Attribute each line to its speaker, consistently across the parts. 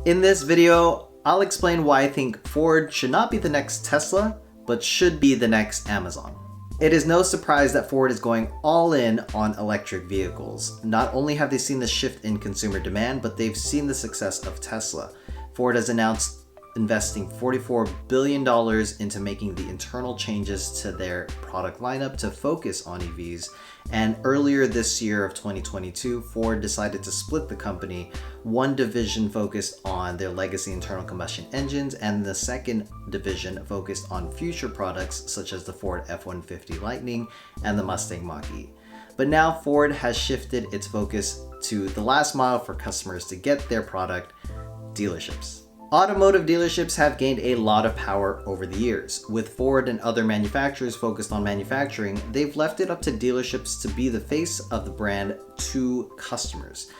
Speaker 1: In this video, I'll explain why I think Ford should not be the next Tesla, but should be the next Amazon. It is no surprise that Ford is going all in on electric vehicles. Not only have they seen the shift in consumer demand, but they've seen the success of Tesla. Ford has announced investing $44 billion into making the internal changes to their product lineup to focus on EVs. And earlier this year of 2022, Ford decided to split the company. One division focused on their legacy internal combustion engines, and the second division focused on future products such as the Ford F-150 Lightning and the Mustang Mach-E. But now Ford has shifted its focus to the last mile for customers to get their product, dealerships. Automotive dealerships have gained a lot of power over the years. With Ford and other manufacturers focused on manufacturing, they've left it up to dealerships to be the face of the brand to customers.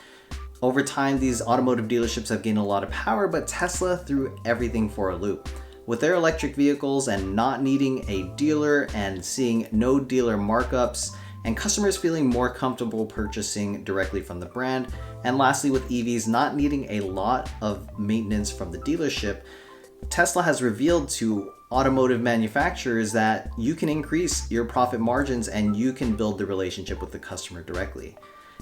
Speaker 1: Over time, these automotive dealerships have gained a lot of power, but Tesla threw everything for a loop. With their electric vehicles and not needing a dealer and seeing no dealer markups, and customers feeling more comfortable purchasing directly from the brand, and lastly with EVs not needing a lot of maintenance from the dealership, Tesla has revealed to automotive manufacturers that you can increase your profit margins and you can build the relationship with the customer directly.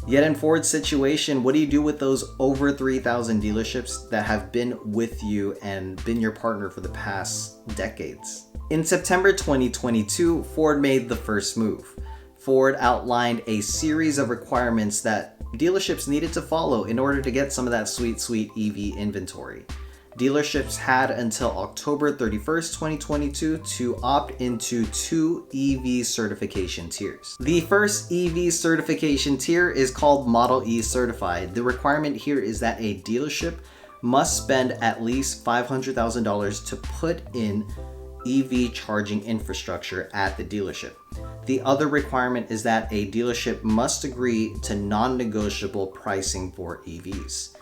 Speaker 1: Yet in Ford's situation, what do you do with those over 3,000 dealerships that have been with you and been your partner for the past decades? In September 2022, Ford made the first move. Ford outlined a series of requirements that dealerships needed to follow in order to get some of that sweet EV inventory. Dealerships had until October 31st, 2022 to opt into two EV certification tiers. The first EV certification tier is called Model E Certified. The requirement here is that a dealership must spend at least $500,000 to put in EV charging infrastructure at the dealership. The other requirement is that a dealership must agree to non-negotiable pricing for EVs.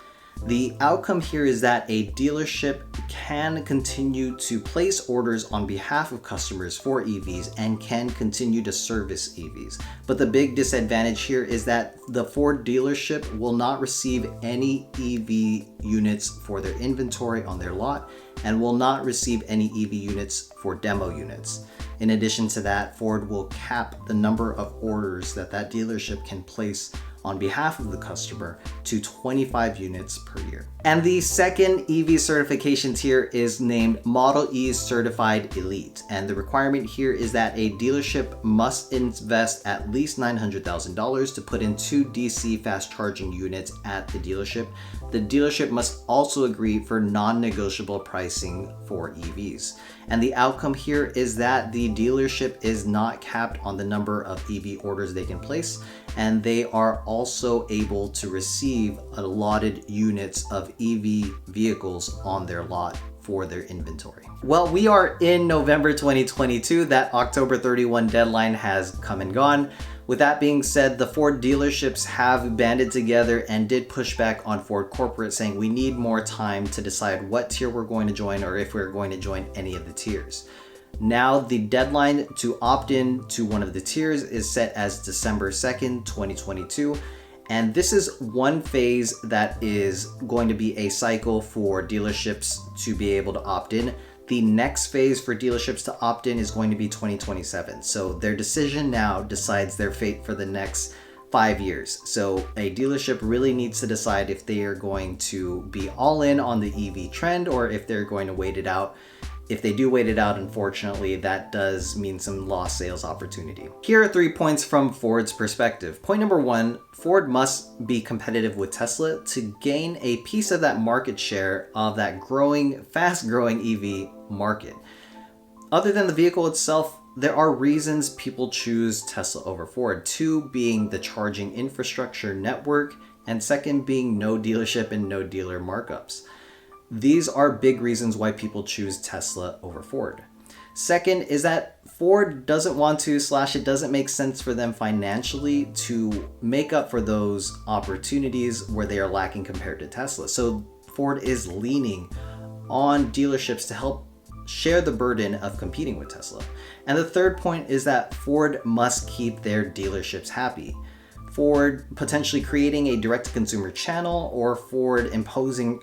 Speaker 1: The outcome here is that a dealership can continue to place orders on behalf of customers for EVs and can continue to service EVs. But the big disadvantage here is that the Ford dealership will not receive any EV units for their inventory on their lot and will not receive any EV units for demo units. In addition to that, Ford will cap the number of orders that dealership can place on behalf of the customer to 25 units per year. And the second EV certification tier is named Model E Certified Elite. And the requirement here is that a dealership must invest at least $900,000 to put in two DC fast charging units at the dealership. The dealership must also agree for non-negotiable pricing for EVs. And the outcome here is that the dealership is not capped on the number of EV orders they can place, and they are also able to receive allotted units of EV vehicles on their lot for their inventory. Well, we are in November 2022. That October 31 deadline has come and gone. With that being said, the Ford dealerships have banded together and did push back on Ford corporate, saying we need more time to decide what tier we're going to join or if we're going to join any of the tiers. Now the deadline to opt in to one of the tiers is set as December 2nd, 2022. And this is one phase that is going to be a cycle for dealerships to be able to opt in. The next phase for dealerships to opt in is going to be 2027. So their decision now decides their fate for the next 5 years. So a dealership really needs to decide if they are going to be all in on the EV trend or if they're going to wait it out. If they do wait it out, unfortunately, that does mean some lost sales opportunity. Here are 3 points from Ford's perspective. Point number 1, Ford must be competitive with Tesla to gain a piece of that market share of that fast-growing EV market. Other than the vehicle itself, there are reasons people choose Tesla over Ford. 2 being the charging infrastructure network, and second being no dealership and no dealer markups. These are big reasons why people choose Tesla over Ford. Second is that Ford doesn't want to / it doesn't make sense for them financially to make up for those opportunities where they are lacking compared to Tesla. So Ford is leaning on dealerships to help share the burden of competing with Tesla. And the third point is that Ford must keep their dealerships happy. Ford potentially creating a direct-to-consumer channel or Ford imposing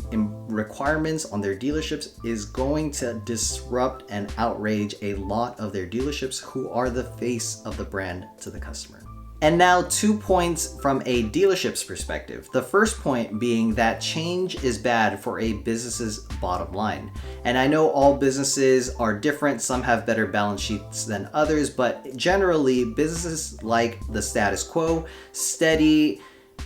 Speaker 1: requirements on their dealerships is going to disrupt and outrage a lot of their dealerships who are the face of the brand to the customer. And now 2 points from a dealership's perspective. The first point being that change is bad for a business's bottom line. And I know all businesses are different. Some have better balance sheets than others, but generally businesses like the status quo, steady,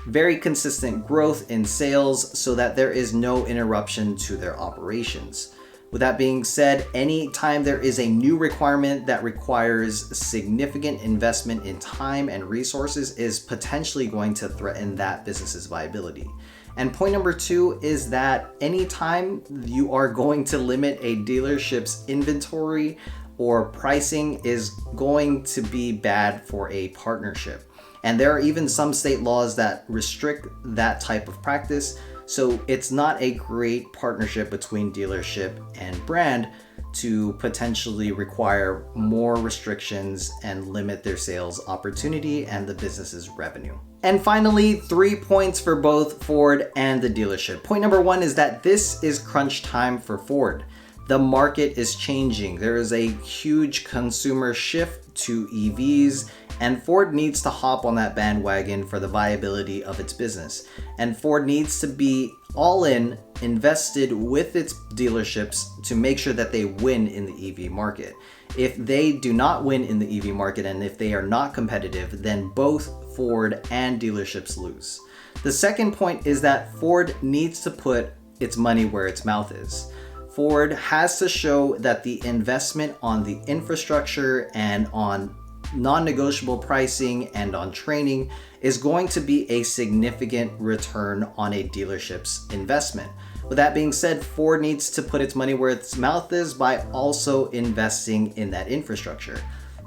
Speaker 1: very consistent growth in sales so that there is no interruption to their operations. With that being said, anytime there is a new requirement that requires significant investment in time and resources is potentially going to threaten that business's viability. And point number 2 is that anytime you are going to limit a dealership's inventory or pricing is going to be bad for a partnership. And there are even some state laws that restrict that type of practice. So it's not a great partnership between dealership and brand to potentially require more restrictions and limit their sales opportunity and the business's revenue. And finally, 3 points for both Ford and the dealership. Point number 1 is that this is crunch time for Ford. The market is changing. There is a huge consumer shift to EVs, and Ford needs to hop on that bandwagon for the viability of its business. And Ford needs to be all in, invested with its dealerships to make sure that they win in the EV market. If they do not win in the EV market and if they are not competitive, then both Ford and dealerships lose. The second point is that Ford needs to put its money where its mouth is. Ford has to show that the investment on the infrastructure and on non-negotiable pricing and on training is going to be a significant return on a dealership's investment. With that being said, Ford needs to put its money where its mouth is by also investing in that infrastructure.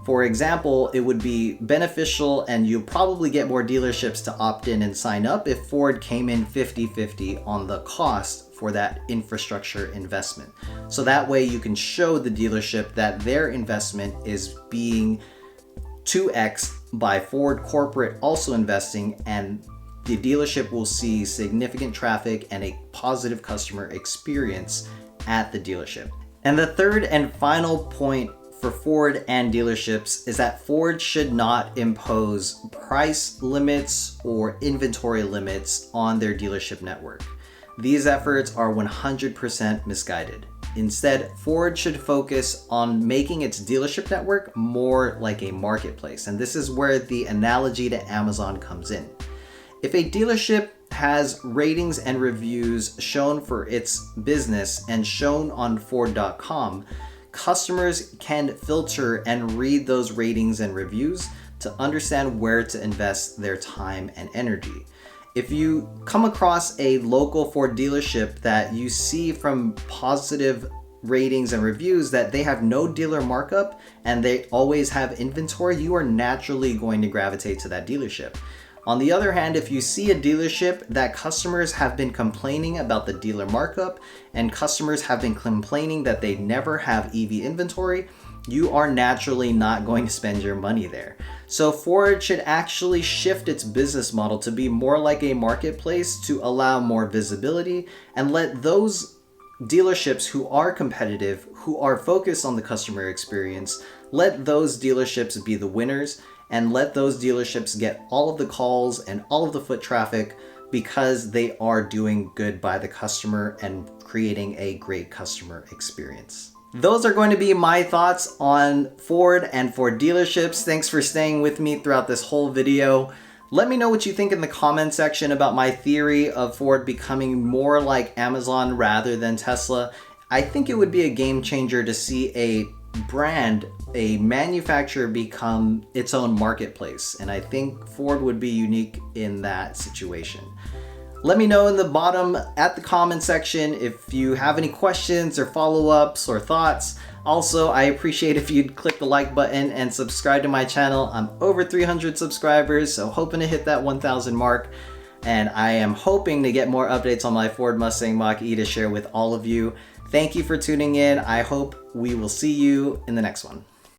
Speaker 1: For example, it would be beneficial and you'll probably get more dealerships to opt in and sign up if Ford came in 50-50 on the cost for that infrastructure investment. So that way you can show the dealership that their investment is being 2x by Ford corporate also investing, and the dealership will see significant traffic and a positive customer experience at the dealership. And the third and final point for Ford and dealerships is that Ford should not impose price limits or inventory limits on their dealership network. These efforts are 100% misguided. Instead, Ford should focus on making its dealership network more like a marketplace. And this is where the analogy to Amazon comes in. If a dealership has ratings and reviews shown for its business and shown on Ford.com, customers can filter and read those ratings and reviews to understand where to invest their time and energy. If you come across a local Ford dealership that you see from positive ratings and reviews that they have no dealer markup and they always have inventory, you are naturally going to gravitate to that dealership. On the other hand, if you see a dealership that customers have been complaining about the dealer markup and customers have been complaining that they never have EV inventory, you are naturally not going to spend your money there. So Ford should actually shift its business model to be more like a marketplace to allow more visibility and let those dealerships who are competitive, who are focused on the customer experience, let those dealerships be the winners and let those dealerships get all of the calls and all of the foot traffic because they are doing good by the customer and creating a great customer experience. Those are going to be my thoughts on Ford and Ford dealerships. Thanks for staying with me throughout this whole video. Let me know what you think in the comment section about my theory of Ford becoming more like Amazon rather than Tesla. I think it would be a game changer to see a brand, a manufacturer become its own marketplace. And I think Ford would be unique in that situation. Let me know in the bottom at the comment section if you have any questions or follow-ups or thoughts. Also, I appreciate if you'd click the like button and subscribe to my channel. I'm over 300 subscribers, so hoping to hit that 1,000 mark. And I am hoping to get more updates on my Ford Mustang Mach-E to share with all of you. Thank you for tuning in. I hope we will see you in the next one.